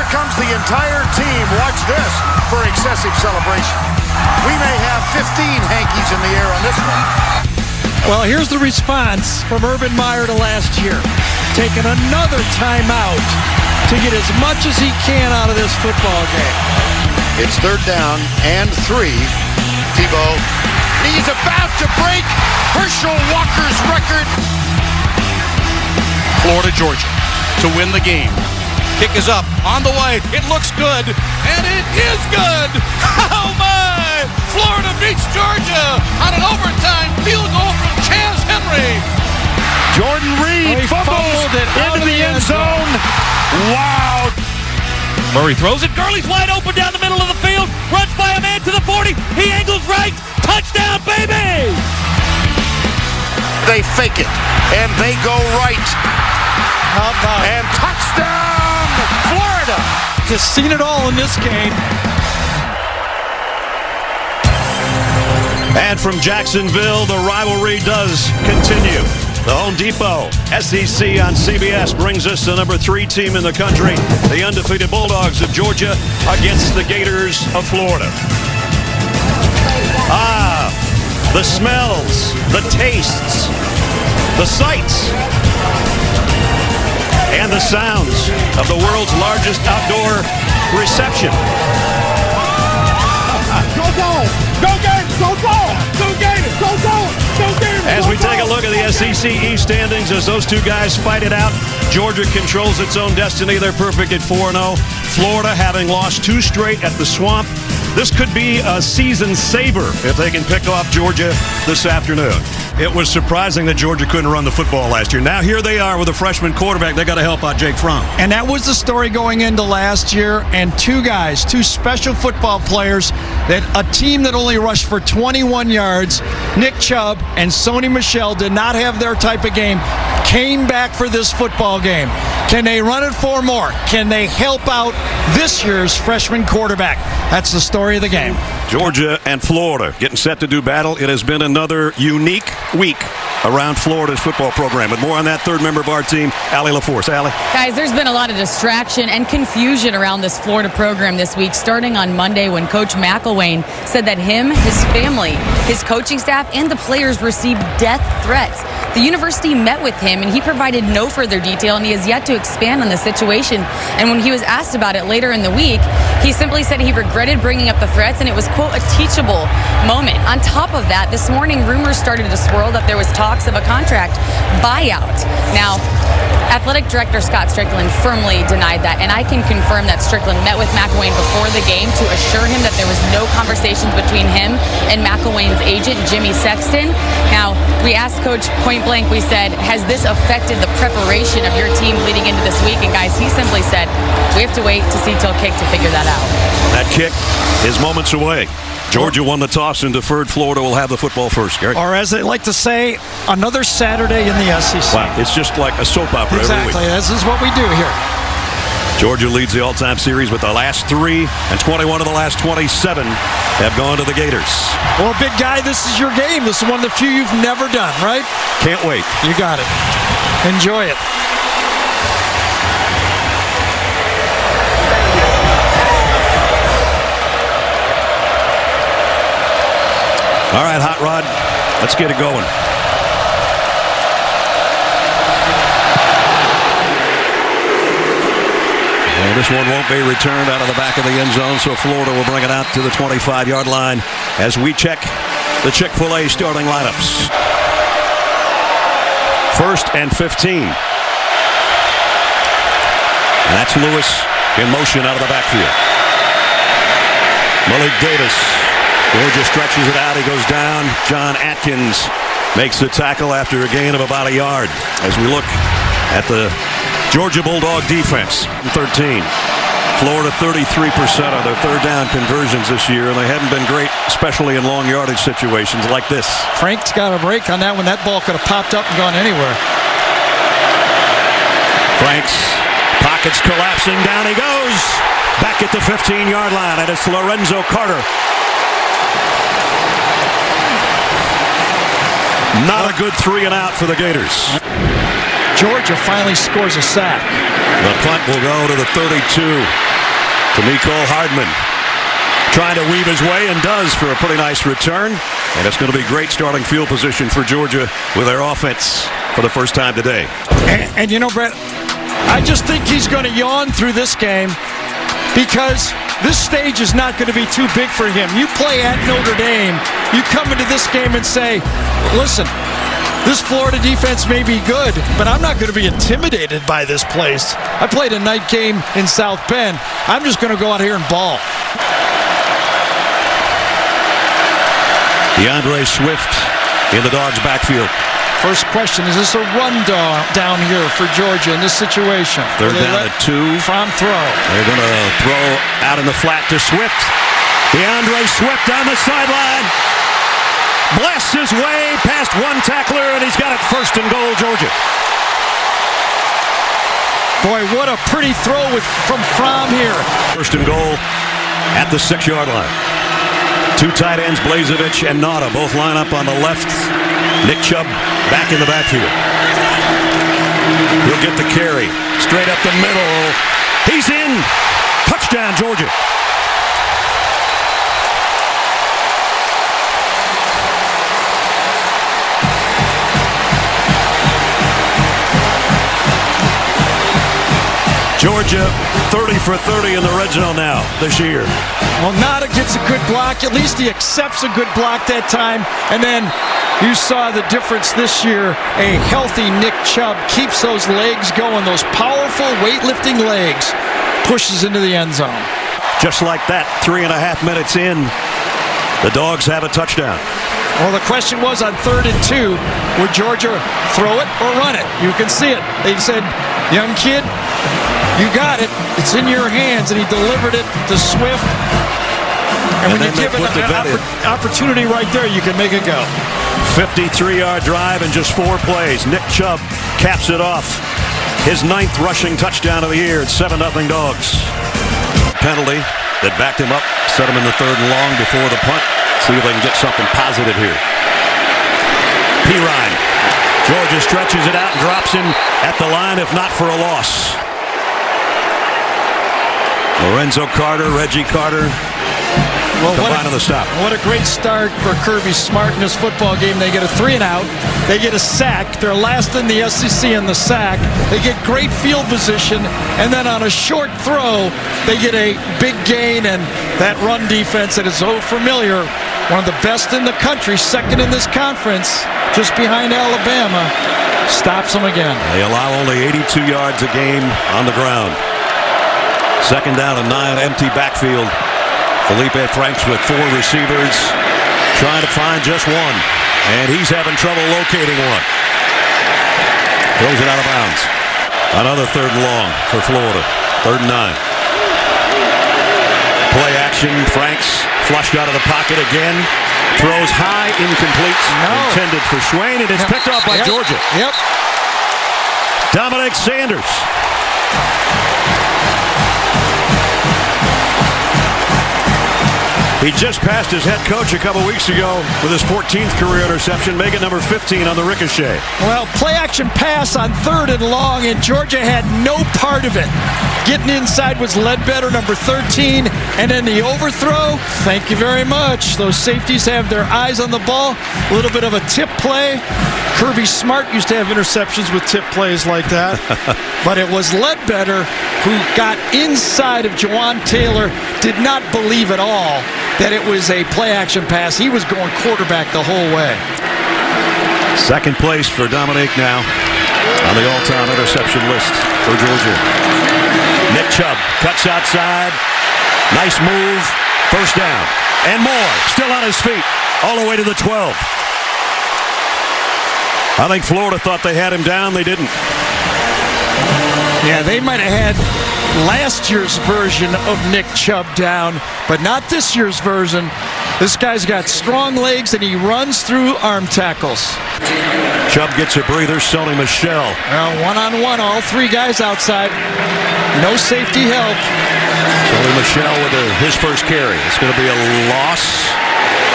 Here comes the entire team. Watch this for excessive celebration. We may have 15 hankies in the air on this one. Well, here's the response from Urban Meyer to last year. Taking another timeout to get as much as he can out of this football game. It's 3rd down and 3. Tebow. He's about to break Herschel Walker's record. Florida, Georgia to win the game. Kick is up on the way. It looks good, and it is good. Oh my! Florida beats Georgia on an overtime field goal from Chaz Henry. Jordan Reed fumbled it into the end zone. Wow! Murray throws it. Gurley's wide open down the middle of the field. Runs by a man to the 40. He angles right. Touchdown, baby! They fake it, and they go right. How about And touchdown, Florida! just seen it all in this game. And from Jacksonville, the rivalry does continue. The Home Depot SEC on CBS brings us the number 3 team in the country, the undefeated Bulldogs of Georgia against the Gators of Florida. Ah, the smells, the tastes, the sights, and the sounds of the world's largest outdoor reception. Go Dogs! Go Gators! Go Dogs! Go Gators! Go Dogs! Go Gators! As we take a look at the SEC East standings as those two guys fight it out, Georgia controls its own destiny. They're perfect at 4-0. Florida, having lost 2 straight at the Swamp, this could be a season saver if they can pick off Georgia this afternoon. It was surprising that Georgia couldn't run the football last year. Now here they are with a freshman quarterback. They got to help out Jake Fromm. And that was the story going into last year. And 2 guys, 2 special football players, that a team that only rushed for 21 yards, Nick Chubb and Sony Michel, did not have their type of game, came back for this football game. Can they run it 4 more? Can they help out this year's freshman quarterback? That's the story of the game. Georgia and Florida getting set to do battle. It has been another unique week around Florida's football program. But more on that third member of our team, Allie LaForce. Allie? Guys, there's been a lot of distraction and confusion around this Florida program this week, starting on Monday when Coach McElwain said that him, his family, his coaching staff, and the players received death threats. The university met with him, and he provided no further detail, and he has yet to expand on the situation. And when he was asked about it later in the week, he simply said he regretted bringing up the threats, and it was, quote, a teachable moment. On top of that, this morning, rumors started to swirl that there was talks of a contract buyout. Now, Athletic Director Scott Strickland firmly denied that, and I can confirm that Strickland met with McElwain before the game to assure him that there was no conversations between him and McElwain's agent, Jimmy Sexton. Now, we asked Coach point blank, we said, has this affected the preparation of your team leading into this week? And guys, he simply said, we have to wait to see till kick to figure that out. That kick is moments away. Georgia won the toss and deferred. Florida will have the football first, Gary. Or as they like to say, another Saturday in the SEC. Wow, it's just like a soap opera every Exactly. week. This is what we do here. Georgia leads the all-time series with the last 3, and 21 of the last 27 have gone to the Gators. Well, big guy, this is your game. This is one of the few you've never done, right? Can't wait. You got it. Enjoy it. All right, Hot Rod, let's get it going. And this one won't be returned out of the back of the end zone, so Florida will bring it out to the 25-yard line as we check the Chick-fil-A starting lineups. 1st and 15. And that's Lewis in motion out of the backfield. Malik Davis. Georgia stretches it out. He goes down. John Atkins makes the tackle after a gain of about a yard. As we look at the Georgia Bulldog defense, 13. Florida 33% of their third down conversions this year, and they haven't been great, especially in long yardage situations like this. Frank's got a break on that one. That ball could have popped up and gone anywhere. Franks, pockets collapsing, down he goes. Back at the 15-yard line, and it's Lorenzo Carter. Not a good 3 and out for the Gators. Georgia finally scores a sack. The punt will go to the 32. to Mecole Hardman. Trying to weave his way and does for a pretty nice return. And it's going to be great starting field position for Georgia with their offense for the first time today. And you know, Brett, I just think he's going to yawn through this game because this stage is not going to be too big for him. You play at Notre Dame, you come into this game and say, listen, this Florida defense may be good, but I'm not going to be intimidated by this place. I played a night game in South Bend. I'm just going to go out here and ball. DeAndre Swift in the Dogs' backfield. First question, is this a run down here for Georgia in this situation? They're down at 2. From throw. They're going to throw out in the flat to Swift. DeAndre Swift on the sideline. Blasts his way past one tackler, and he's got it first and goal, Georgia. Boy, what a pretty throw from Fromm here. First and goal at the 6-yard line. 2 tight ends, Blazevich and Nauta, both line up on the left. Nick Chubb back in the backfield. He'll get the carry. Straight up the middle. He's in. Touchdown, Georgia. Georgia 30 for 30 in the red zone now this year. Well, Nauta gets a good block. At least he accepts a good block that time. And then you saw the difference this year. A healthy Nick Chubb keeps those legs going. Those powerful weightlifting legs. Pushes into the end zone. Just like that, 3.5 minutes in, the Dogs have a touchdown. Well, the question was on 3rd and 2, would Georgia throw it or run it? You can see it. They said, young kid, you got it. It's in your hands. And he delivered it to Swift. And when you give it an opportunity right there, you can make it go. 53-yard drive in just 4 plays. Nick Chubb caps it off. His 9th rushing touchdown of the year. It's 7-0 Dogs. Penalty that backed him up. Set him in the 3rd and long before the punt. See if they can get something positive here. Perine. Georgia stretches it out and drops him at the line, if not for a loss. Lorenzo Carter, Reggie Carter. Well, combine on the stop. What a great start for Kirby Smart in this football game. They get a 3-and-out. They get a sack. They're last in the SEC in the sack. They get great field position. And then on a short throw, they get a big gain. And that run defense that is so familiar, one of the best in the country, second in this conference, just behind Alabama, stops them again. They allow only 82 yards a game on the ground. 2nd down and 9, empty backfield. Felipe Franks with 4 receivers, trying to find just one. And he's having trouble locating one. Throws it out of bounds. Another 3rd and long for Florida. 3rd and 9. Play action. Franks flushed out of the pocket again. Throws high, incomplete. Intended for Swain, and it's picked off by Georgia. Yep. Dominic Sanders. He just passed his head coach a couple weeks ago with his 14th career interception, making number 15 on the ricochet. Well, play action pass on 3rd and long, and Georgia had no part of it. Getting inside was Ledbetter, number 13, and then the overthrow. Thank you very much. Those safeties have their eyes on the ball. A little bit of a tip play. Kirby Smart used to have interceptions with tip plays like that. But it was Ledbetter who got inside of Jawan Taylor, did not believe at all that it was a play-action pass. He was going quarterback the whole way. 2nd place for Dominique now on the all-time interception list for Georgia. Nick Chubb cuts outside. Nice move. 1st down. And more. Still on his feet. All the way to the 12. I think Florida thought they had him down. They didn't. Yeah, they might have had last year's version of Nick Chubb down, but not this year's version. This guy's got strong legs, and he runs through arm tackles. Chubb gets a breather. Sony Michel. Well, one-on-one, all 3 guys outside. No safety help. Sony Michel with his first carry. It's going to be a loss.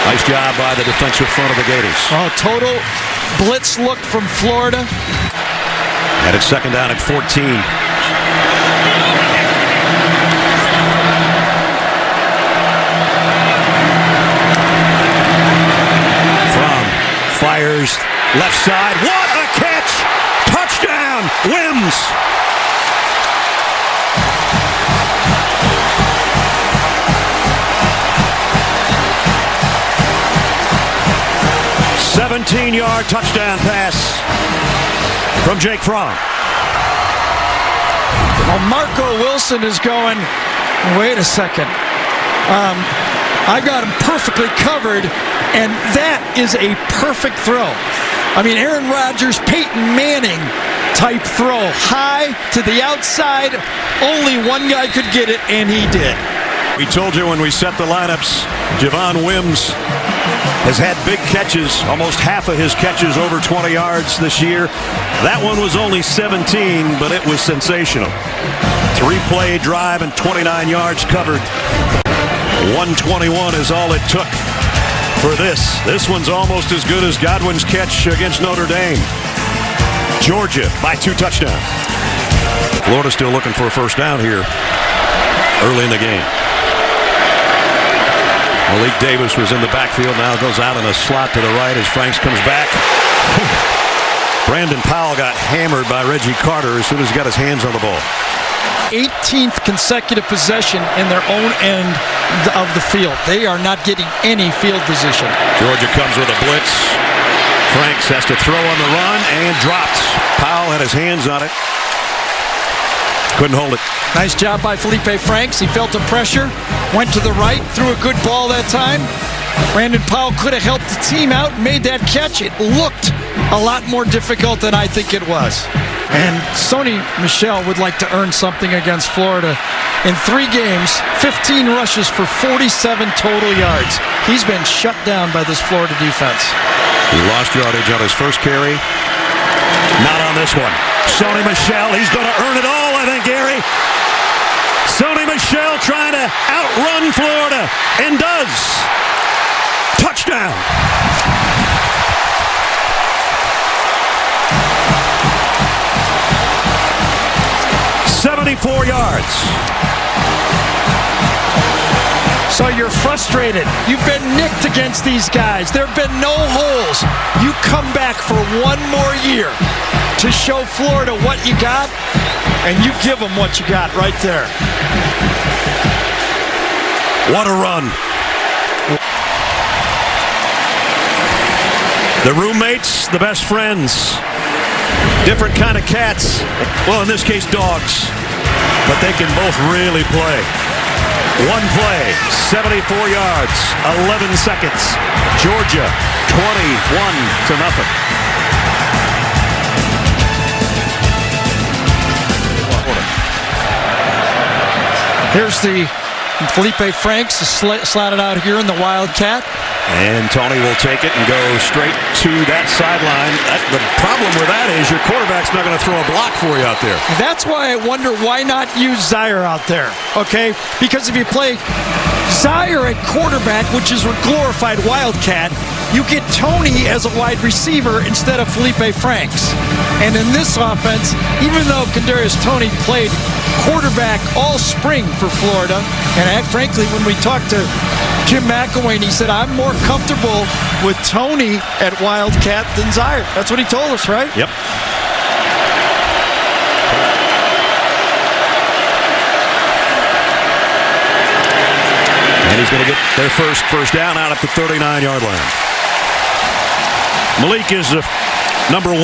Nice job by the defensive front of the Gators. Oh, total blitz look from Florida. And it's 2nd down at 14. side. What a catch! Touchdown, Wims! A 17-yard touchdown pass from Jake Fromm. Well, Marco Wilson is going, wait a second. I got him perfectly covered, and that is a perfect throw. I mean, Aaron Rodgers, Peyton Manning type throw. High to the outside. Only one guy could get it, and he did. We told you when we set the lineups, Javon Wims has had big catches, almost half of his catches over 20 yards this year. That one was only 17, but it was sensational. 3-play drive and 29 yards covered. 121 is all it took for this. This one's almost as good as Godwin's catch against Notre Dame. Georgia by 2 touchdowns. Florida still looking for a first down here early in the game. Malik Davis was in the backfield, now goes out in a slot to the right as Franks comes back. Brandon Powell got hammered by Reggie Carter as soon as he got his hands on the ball. 18th consecutive possession in their own end of the field. They are not getting any field position. Georgia comes with a blitz. Franks has to throw on the run and dropped. Powell had his hands on it. Couldn't hold it. Nice job by Felipe Franks. He felt the pressure, went to the right, threw a good ball that time. Brandon Powell could have helped the team out, made that catch. It looked a lot more difficult than I think it was. And Sony Michel would like to earn something against Florida. In 3 games, 15 rushes for 47 total yards. He's been shut down by this Florida defense. He lost yardage on his first carry. Not on this one. Sony Michel, he's going to earn it all, I think, Gary. Sony Michel trying to outrun Florida, and does. Touchdown. "74 yards. So you're frustrated. You've been nicked against these guys. There have been no holes. You come back for one more year to show Florida what you got, and you give them what you got right there. What a run. The roommates, the best friends. Different kind of cats. Well, in this case, dogs. But they can both really play. One play, 74 yards, 11 seconds. Georgia, 21-0. Here's the Felipe Franks slotted out here in the Wildcat. And Tony will take it and go straight to that sideline. The problem with that is your quarterback's not going to throw a block for you out there. That's why I wonder why not use Zaire out there, okay? Because if you play Zaire at quarterback, which is a glorified Wildcat, you get Tony as a wide receiver instead of Felipe Franks. And in this offense, even though Kadarius Toney played quarterback all spring for Florida, and frankly, when we talked to Jim McElwain, he said, I'm more comfortable with Tony at Wildcat than Zaire. That's what he told us, right? Yep. And he's going to get their first down out at the 39-yard line. Malik is number 1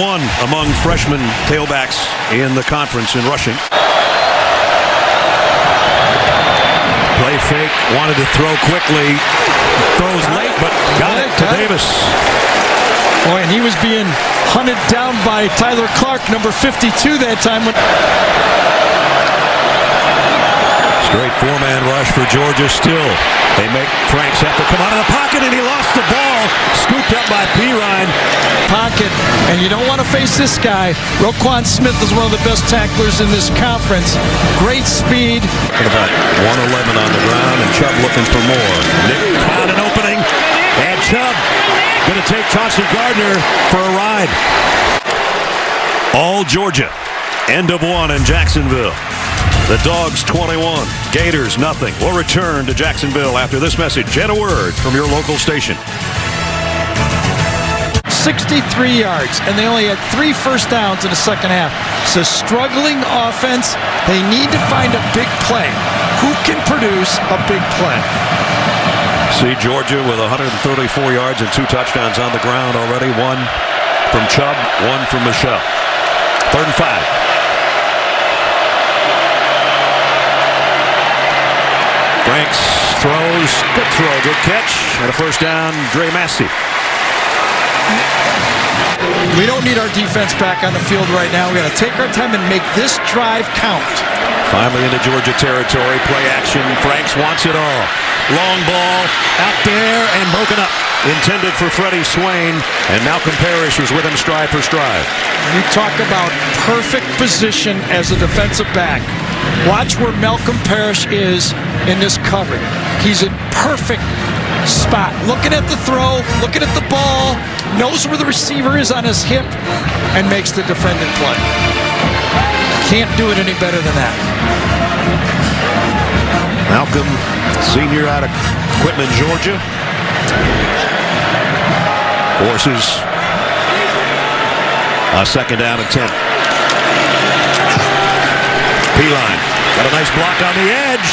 among freshman tailbacks in the conference in rushing. Play fake, wanted to throw quickly, throws late, but got it to Davis. Boy, and he was being hunted down by Tyler Clark, number 52 that time. Straight 4-man rush for Georgia still. They make Franks have to come out of the pocket, and he lost the ball. Scooped up by Perine. Pocket, and you don't want to face this guy. Roquan Smith is one of the best tacklers in this conference. Great speed. About 111 on the ground, and Chubb looking for more. Nick found an opening, and Chubb going to take Chauncey Gardner for a ride. All Georgia. End of 1 in Jacksonville. The Dogs 21, Gators nothing. We'll return to Jacksonville after this message and a word from your local station. 63 yards, and they only had 3 first downs in the second half. It's a struggling offense. They need to find a big play. Who can produce a big play? See Georgia with 134 yards and 2 touchdowns on the ground already. 1 from Chubb, 1 from Michelle. 3rd and 5. Franks throws, good throw, good catch, and a first down, Dre Massey. We don't need our defense back on the field right now. We got to take our time and make this drive count. Finally into Georgia territory, play action, Franks wants it all. Long ball, out there, and broken up. Intended for Freddie Swain, and Malcolm Parrish was with him stride for stride. You talk about perfect position as a defensive back. Watch where Malcolm Parrish is in this coverage. He's in perfect spot. Looking at the throw, looking at the ball, knows where the receiver is on his hip, and makes the defendant play. Can't do it any better than that. Malcolm, senior out of Quitman, Georgia. Forces a second down and 10. P-Line got a nice block on the edge.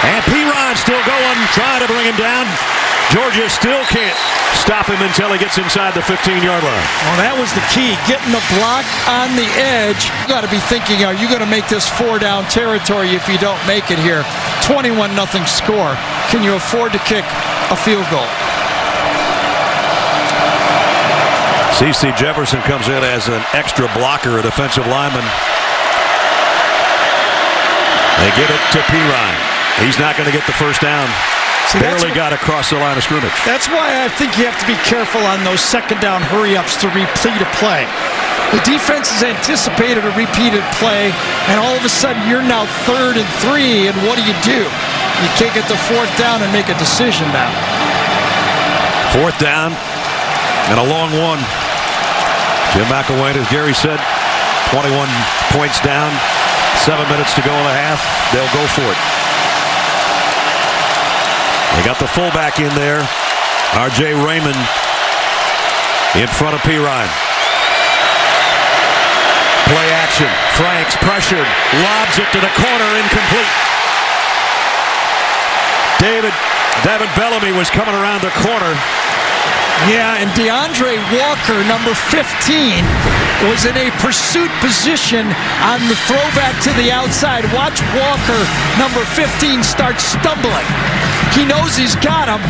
And P-Line still going, trying to bring him down. Georgia still can't stop him until he gets inside the 15-yard line. Well, that was the key, getting the block on the edge. You got to be thinking, are you going to make this 4-down territory if you don't make it here? 21-0 score. Can you afford to kick a field goal? C.C. Jefferson comes in as an extra blocker, a defensive lineman. They give it to P-Ryan. He's not going to get the first down. See, barely got across the line of scrimmage. That's why I think you have to be careful on those second down hurry-ups to repeat a play. The defense has anticipated a repeated play, and all of a sudden you're now 3rd and 3, and what do? You can't get the 4th down and make a decision now. 4th down and a long one. Jim McElwain, as Gary said, 21 points down, 7 minutes to go in the half. They'll go for it. They got the fullback in there, R.J. Raymond, in front of P-Ryan. Play action. Franks pressured, lobs it to the corner, incomplete. David Bellamy was coming around the corner. Yeah, and DeAndre Walker, number 15, was in a pursuit position on the throwback to the outside. Watch Walker, number 15, start stumbling. He knows he's got him,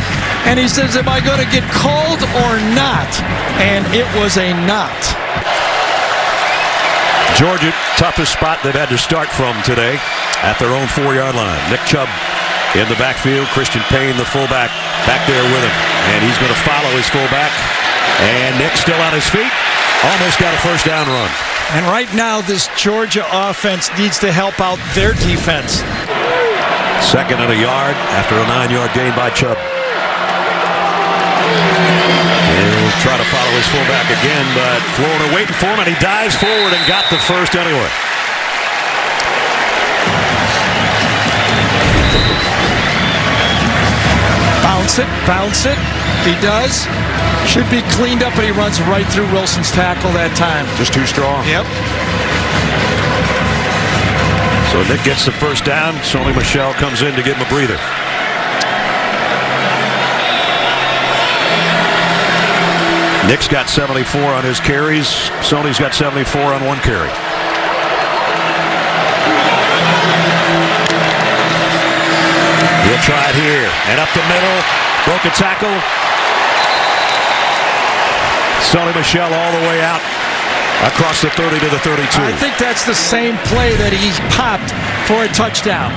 and he says, am I going to get called or not? And it was a not. Georgia, toughest spot they've had to start from today at their own 4-yard line. Nick Chubb in the backfield. Christian Payne, the fullback, back there with him. And he's going to follow his fullback. And Nick still on his feet. Almost got a first down run. And right now, this Georgia offense needs to help out their defense. 2nd and a yard after a 9-yard gain by Chubb. He'll try to follow his fullback again, but Florida waiting for him, and he dives forward and got the first anyway. Bounce it. He does. Should be cleaned up, but he runs right through Wilson's tackle that time. Just too strong. Yep. So Nick gets the first down. Sony Michel comes in to give him a breather. Nick's got 74 on his carries. Sony's got 74 on 1 carry. He'll try it here. And up the middle. Broke a tackle. Sony Michel all the way out. Across the 30 to the 32. I think that's the same play that he popped for a touchdown.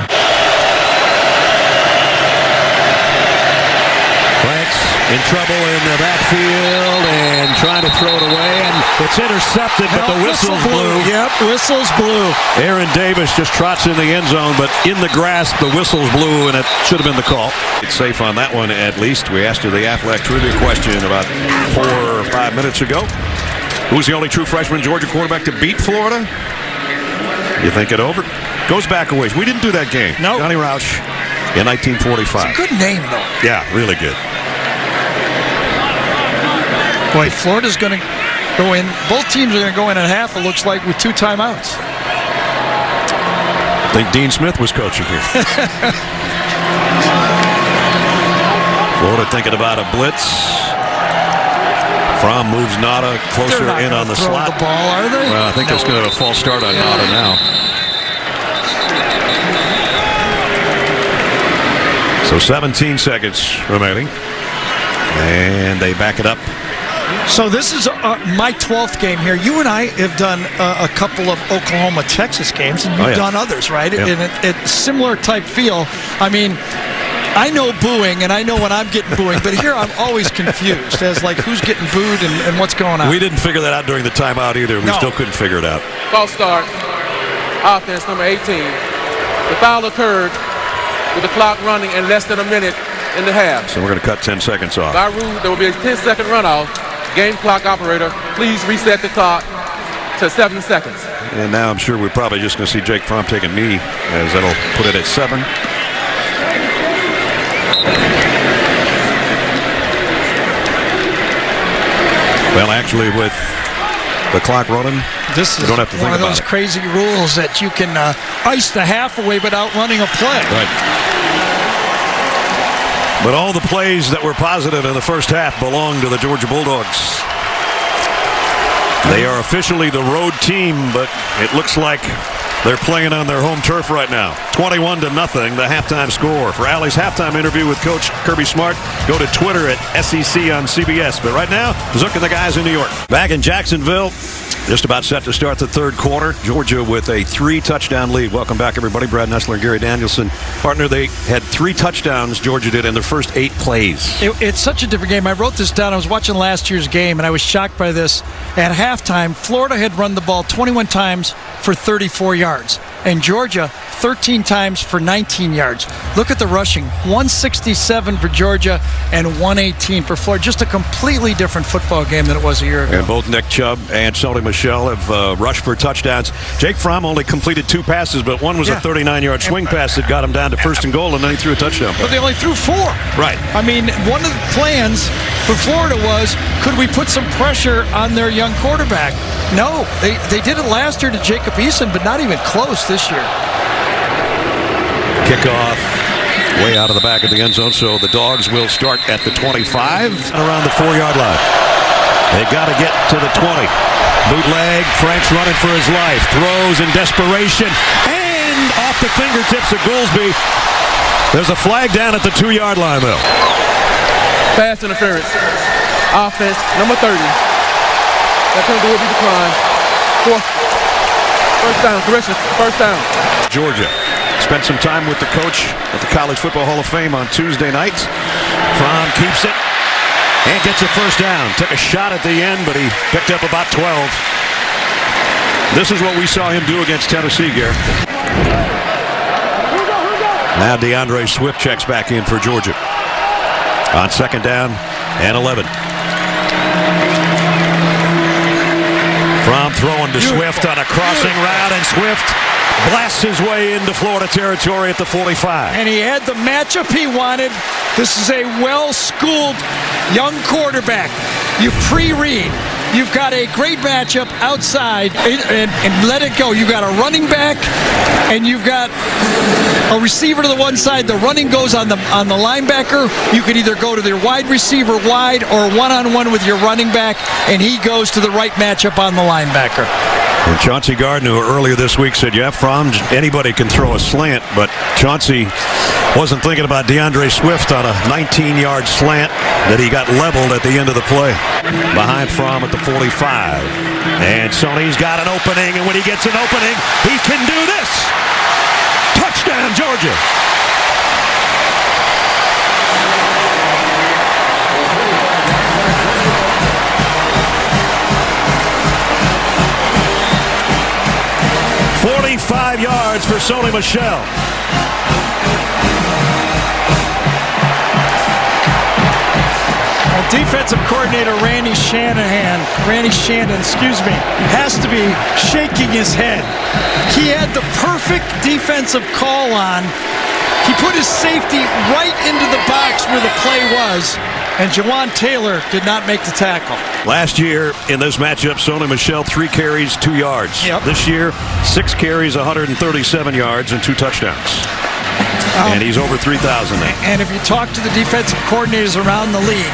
Franks in trouble in the backfield and trying to throw it away, and it's intercepted, but the whistle blew. Yep, whistles blew. Aaron Davis just trots in the end zone, but in the grass, the whistles blew, and it should have been the call. It's safe on that one, at least. We asked you the Aflac trivia question about 4 or 5 minutes ago. Who's the only true freshman Georgia quarterback to beat Florida? You think it over? Goes back a ways. We didn't do that game. No. Johnny Roush in 1945. It's a good name, though. Yeah, really good. Boy, Florida's going to go in. Both teams are going to go in at half, it looks like, with 2 timeouts. I think Dean Smith was coaching here. Florida thinking about a blitz. Fromm moves Nada closer in on the slot. The ball, are they? Well, I think that's going to have a false start on Nada now. So 17 seconds remaining. And they back it up. So this is my 12th game here. You and I have done a couple of Oklahoma-Texas games, and you've done others, right? Yeah. And it's similar type feel. I mean, I know booing, and I know when I'm getting booing, but here I'm always confused as like who's getting booed and what's going on. We didn't figure that out during the timeout either. We still couldn't figure it out. False start. Offense number 18. The foul occurred with the clock running and less than a minute in the half. So we're going to cut 10 seconds off. By rule, there will be a 10-second runoff. Game clock operator, please reset the clock to 7 seconds. And now I'm sure we're probably just going to see Jake Fromm take a knee, as that'll put it at 7. Well, actually, with the clock running, this is you don't have to think one of about those it. crazy rules that you can ice the half away without running a play. Right. But all the plays that were positive in the first half belong to the Georgia Bulldogs. They are officially the road team, but it looks like they're playing on their home turf right now. 21-0, the halftime score. For Allie's halftime interview with Coach Kirby Smart, go to Twitter at SEC on CBS. But right now, Zook and the guys in New York. Back in Jacksonville, just about set to start the third quarter. Georgia with a 3-touchdown lead. Welcome back, everybody. Brad Nessler and Gary Danielson. Partner, they had 3 touchdowns, Georgia did, in their first 8 plays. It's such a different game. I wrote this down. I was watching last year's game, and I was shocked by this. At halftime, Florida had run the ball 21 times for 34 yards, and Georgia 13 times for 19 yards. Look at the rushing. 167 for Georgia and 118 for Florida. Just a completely different football game than it was a year ago. And both Nick Chubb and Sony Michel have rushed for touchdowns. Jake Fromm only completed 2 passes, but one was a 39-yard swing pass that got him down to 1st and goal, and then he threw a touchdown pass. But they only threw 4. Right. I mean, one of the plans for Florida was, could we put some pressure on their young quarterback? No, they did it last year to Jacob Eason, but not even close this year. Kickoff way out of the back of the end zone, so the Dogs will start at the 25 around the 4-yard line. They got to get to the 20. Bootleg, Frank's running for his life, throws in desperation, and off the fingertips of Goolsby. There's a flag down at the 2-yard line, though. Pass interference. Offense number 30. That penalty will be declined. First down, correction, first down. Georgia spent some time with the coach at the College Football Hall of Fame on Tuesday night. Fromm keeps it and gets a first down. Took a shot at the end, but he picked up about 12. This is what we saw him do against Tennessee, Gary. Now DeAndre Swift checks back in for Georgia on 2nd down and 11. Fromm throwing to Swift on a crossing route, and Swift blasts his way into Florida territory at the 45. And he had the matchup he wanted. This is a well-schooled young quarterback. You pre-read. You've got a great matchup outside and let it go. You've got a running back and you've got a receiver to the one side. The running goes on the linebacker. You could either go to their wide receiver wide or one-on-one with your running back, and he goes to the right matchup on the linebacker. And Chauncey Gardner earlier this week said, yeah, Fromm, anybody can throw a slant, but Chauncey wasn't thinking about DeAndre Swift on a 19-yard slant that he got leveled at the end of the play. Behind Fromm at the 45. And Sony's got an opening, and when he gets an opening, he can do this. Touchdown, Georgia. "45 yards for Sony Michel. Defensive coordinator Randy Shannon, has to be shaking his head. He had the perfect defensive call on. He put his safety right into the box where the play was, and Jawan Taylor did not make the tackle. Last year in this matchup, Sony Michel 3 carries, 2 yards. Yep. This year, 6 carries, 137 yards, and 2 touchdowns. And he's over 3,000 now. And if you talk to the defensive coordinators around the league,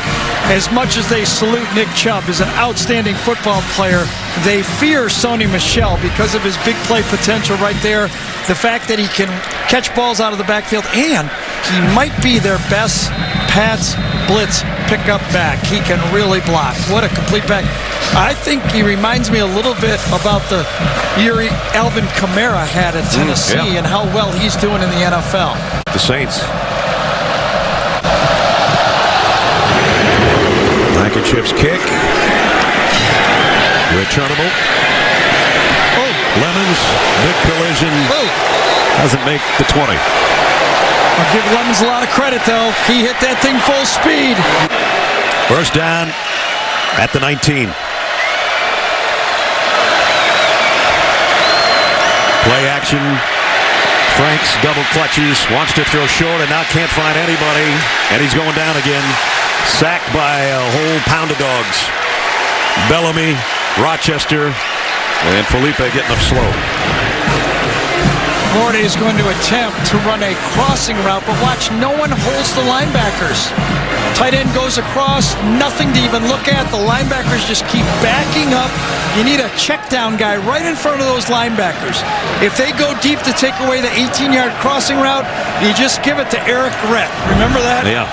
as much as they salute Nick Chubb as an outstanding football player, they fear Sony Michel because of his big play potential right there. The fact that he can catch balls out of the backfield, and he might be their best pass blitz pickup back. He can really block. What a complete back. I think he reminds me a little bit about the year Alvin Kamara had at Tennessee and how well he's doing in the NFL. The Saints. Blankenship's kick. Returnable. Lemons, big collision. Doesn't make the 20. I'll give Lemons a lot of credit, though. He hit that thing full speed. First down at the 19. Play action. Franks double clutches, wants to throw short and now can't find anybody. And he's going down again. Sacked by a whole pound of dogs. Bellamy, Rochester, and Felipe getting up slow. Florida is going to attempt to run a crossing route, but watch, no one holds the linebackers. Tight end goes across, nothing to even look at. The linebackers just keep backing up. You need a check down guy right in front of those linebackers. If they go deep to take away the 18-yard crossing route, you just give it to Eric Rett. Remember that? Yeah.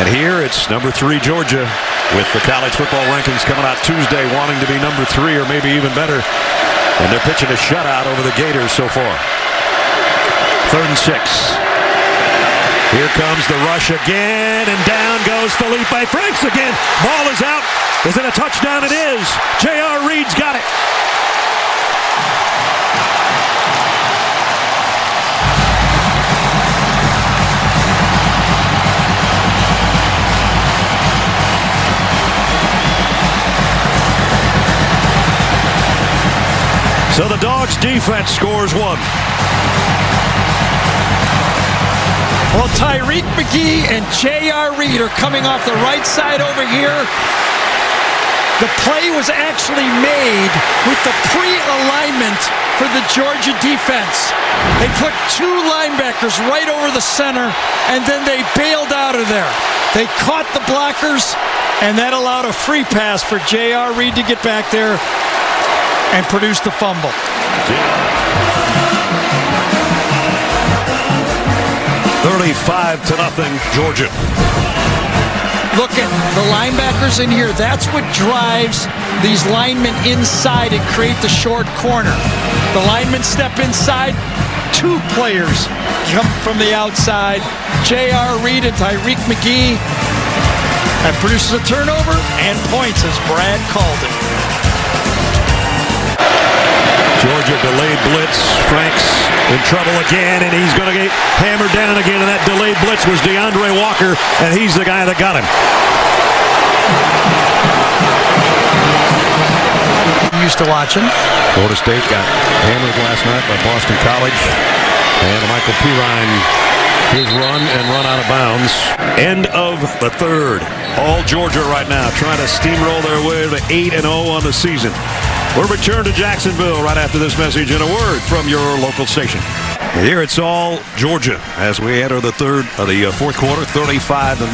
And here it's number 3 Georgia with the college football rankings coming out Tuesday, wanting to be number 3 or maybe even better. And they're pitching a shutout over the Gators so far. 3rd and 6. Here comes the rush again, and down goes Felipe Franks again. Ball is out. Is it a touchdown? It is. J.R. Reed's got it. So the Dogs defense scores 1. Well, Tyreek McGee and J.R. Reed are coming off the right side over here. The play was actually made with the pre-alignment for the Georgia defense. They put 2 linebackers right over the center, and then they bailed out of there. They caught the blockers, and that allowed a free pass for J.R. Reed to get back there and produce the fumble. 35-0, Georgia. Look at the linebackers in here. That's what drives these linemen inside and create the short corner. The linemen step inside. 2 players come from the outside. J.R. Reed and Tyreek McGee. That produces a turnover and points, as Brad called it. Georgia delayed blitz. Franks in trouble again, and he's going to get hammered down again. And that delayed blitz was DeAndre Walker, and he's the guy that got him. You used to watch him. Florida State got hammered last night by Boston College. And Michael Pirine, his run out of bounds. End of the 3rd. All Georgia right now trying to steamroll their way to 8-0 on the season. We'll return to Jacksonville right after this message and a word from your local station. Here it's all Georgia as we enter the 4th quarter, 35-0.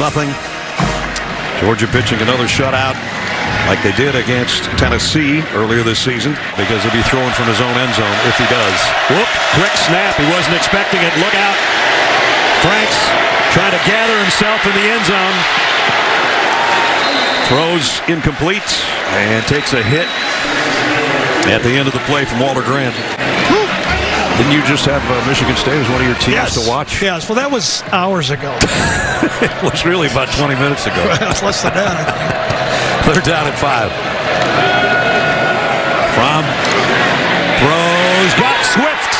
Georgia pitching another shutout like they did against Tennessee earlier this season, because he'll be throwing from his own end zone if he does. Whoop, quick snap. He wasn't expecting it. Look out. Franks trying to gather himself in the end zone. Throws incomplete and takes a hit at the end of the play from Walter Grant. Didn't you just have Michigan State as one of your teams to watch? Yes, well, that was hours ago. It was really about 20 minutes ago. It was less than that, I think. 3rd down at 5. From throws, got Swift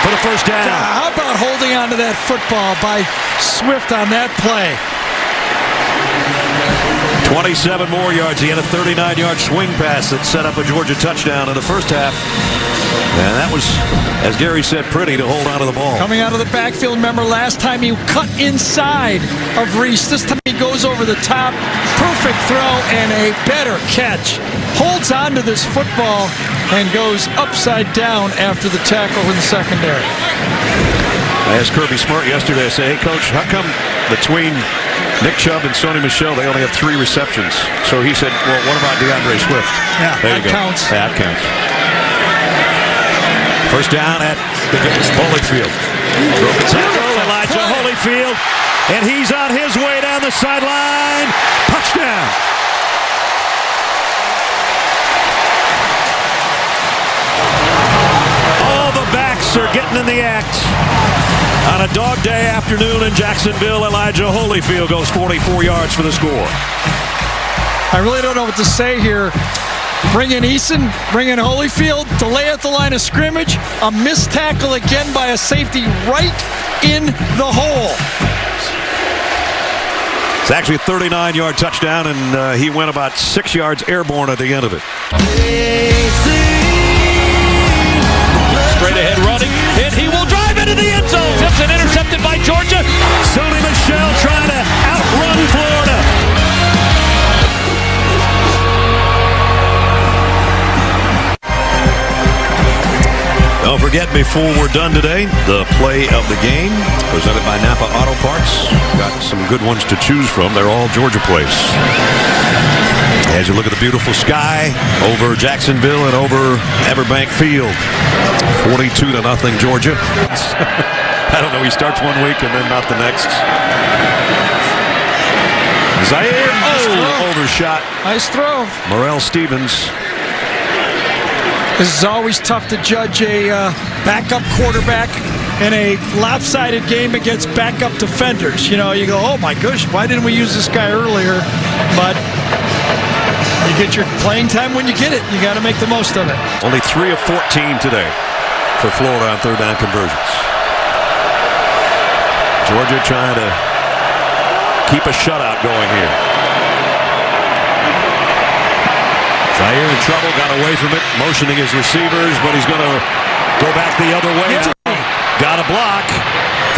for the first down. How about holding on to that football by Swift on that play? 27 more yards. He had a 39-yard swing pass that set up a Georgia touchdown in the first half. And that was, as Gary said, pretty to hold on to the ball. Coming out of the backfield, remember last time he cut inside of Reese. This time he goes over the top. Perfect throw and a better catch. Holds on to this football and goes upside down after the tackle in the secondary. I asked Kirby Smart yesterday, I said, hey, Coach, how come between Nick Chubb and Sony Michel, they only have 3 receptions? So he said, well, what about DeAndre Swift? Yeah, there you go. Counts. That counts. First down at the Holyfield. Broken tackle, Elijah Holyfield, and he's on his way down the sideline. Touchdown. All the backs are getting in the act. On a dog day afternoon in Jacksonville, Elijah Holyfield goes 44 yards for the score. I really don't know what to say here. Bring in Eason, bring in Holyfield, delay at the line of scrimmage, a missed tackle again by a safety right in the hole. It's actually a 39-yard touchdown, and he went about 6 yards airborne at the end of it. Straight ahead running, and he will drive into the end zone. Simpson intercepted by Georgia. Sony Michel trying to outrun Florida. Don't forget, before we're done today, the play of the game presented by Napa Auto Parts. Got some good ones to choose from. They're all Georgia plays. As you look at the beautiful sky over Jacksonville and over Everbank Field, 42-0 Georgia. I don't know. He starts one week and then not the next. Zaire, overshot. Nice throw. Morrell Stevens. This is always tough to judge a backup quarterback in a lopsided game against backup defenders. You know, you go, oh my gosh, why didn't we use this guy earlier? But you get your playing time when you get it. You got to make the most of it. Only 3 of 14 today for Florida on third down conversions. Georgia trying to keep a shutout going here. Zaire in trouble, got away from it, motioning his receivers, but he's going to go back the other way. Got a block,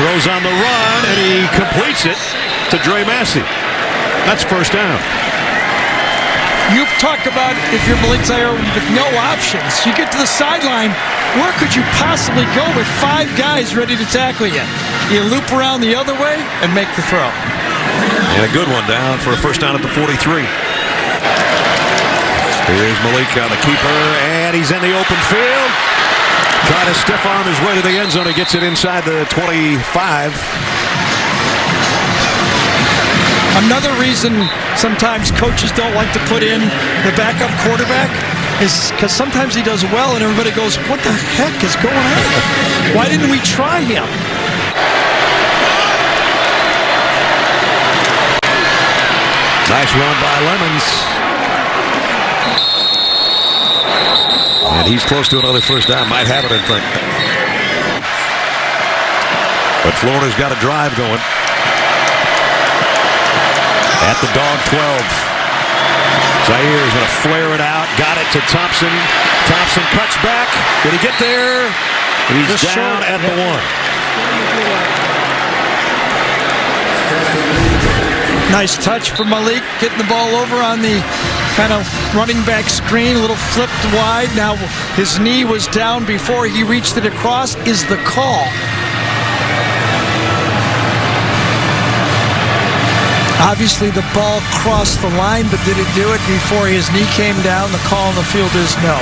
throws on the run, and he completes it to Dre Massey. That's first down. You talk about if you're Malik Zaire with no options. You get to the sideline, where could you possibly go with 5 guys ready to tackle you? You loop around the other way and make the throw. And a good one down for a first down at the 43. Here's Malik on the keeper, and he's in the open field. Trying to stiff arm his way to the end zone. He gets it inside the 25. Another reason sometimes coaches don't like to put in the backup quarterback is because sometimes he does well and everybody goes, what the heck is going on? Why didn't we try him? Nice run by Lemons. And he's close to another first down. Might have it in front. But Florida's got a drive going. At the dog 12. Zaire's going to flare it out. Got it to Thompson. Thompson cuts back. Did he get there? He's just down at the 1. Nice touch for Malik, getting the ball over on the kind of running back screen, a little flipped wide. Now his knee was down before he reached it across is the call. Obviously the ball crossed the line, but did it do it before his knee came down? The call on the field is no.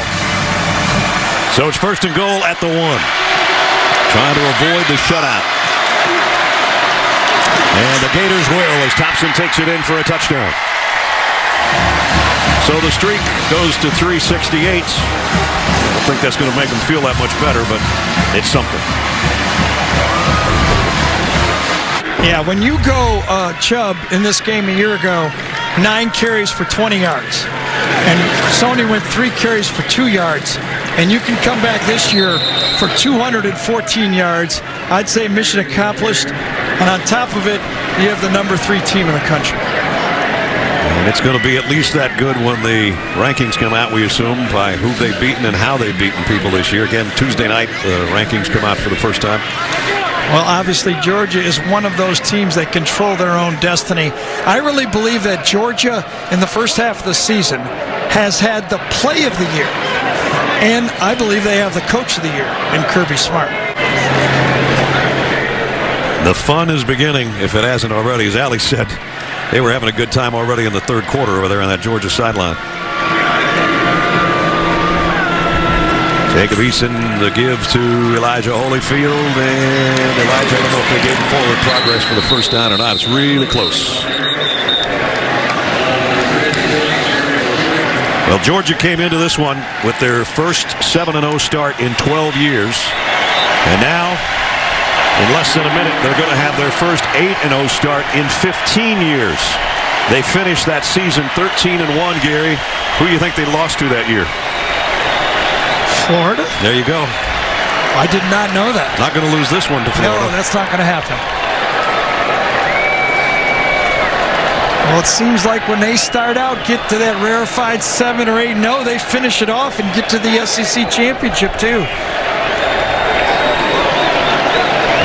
So it's first and goal at the 1. Trying to avoid the shutout. And the Gators will as Thompson takes it in for a touchdown. So the streak goes to 368. I don't think that's going to make them feel that much better, but it's something. Yeah, when you go Chubb in this game a year ago, 9 carries for 20 yards. And Sony went 3 carries for 2 yards. And you can come back this year for 214 yards. I'd say mission accomplished. And on top of it, you have the number 3 team in the country. And it's going to be at least that good when the rankings come out, we assume, by who they've beaten and how they've beaten people this year. Again, Tuesday night, the rankings come out for the first time. Well, obviously, Georgia is one of those teams that control their own destiny. I really believe that Georgia, in the first half of the season, has had the play of the year. And I believe they have the coach of the year in Kirby Smart. The fun is beginning, if it hasn't already. As Allie said, they were having a good time already in the third quarter over there on that Georgia sideline. Jacob Eason, the give to Elijah Holyfield, and Elijah, I don't know if they gave him forward progress for the first down or not. It's really close. Well, Georgia came into this one with their first 7-0 start in 12 years. And now, in less than a minute, they're going to have their first 8-0 start in 15 years. They finished that season 13-1, Gary. Who do you think they lost to that year? Florida? There you go. I did not know that. Not going to lose this one to Florida. No, that's not going to happen. Well, it seems like when they start out, get to that rarefied 7 or 8-0, they finish it off and get to the SEC championship too.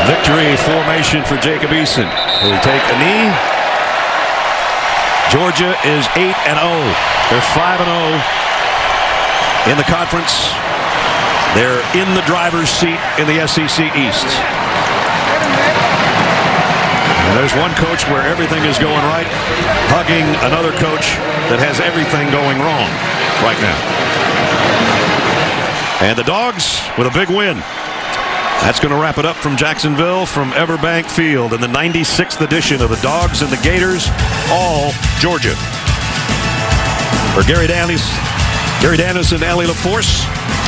Victory formation for Jacob Eason, who will take a knee. Georgia is 8-0. They're 5-0 in the conference. They're in the driver's seat in the SEC East. And there's one coach where everything is going right, hugging another coach that has everything going wrong right now. And the Dogs with a big win. That's going to wrap it up from Jacksonville, from Everbank Field in the 96th edition of the Dogs and the Gators, all Georgia. For Gary Danis and Allie LaForce,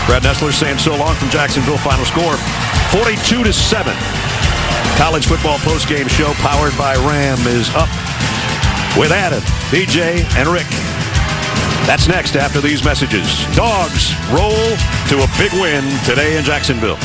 Brad Nessler saying so long from Jacksonville. Final score, 42-7. College football postgame show powered by Ram is up with Adam, BJ, and Rick. That's next after these messages. Dogs roll to a big win today in Jacksonville.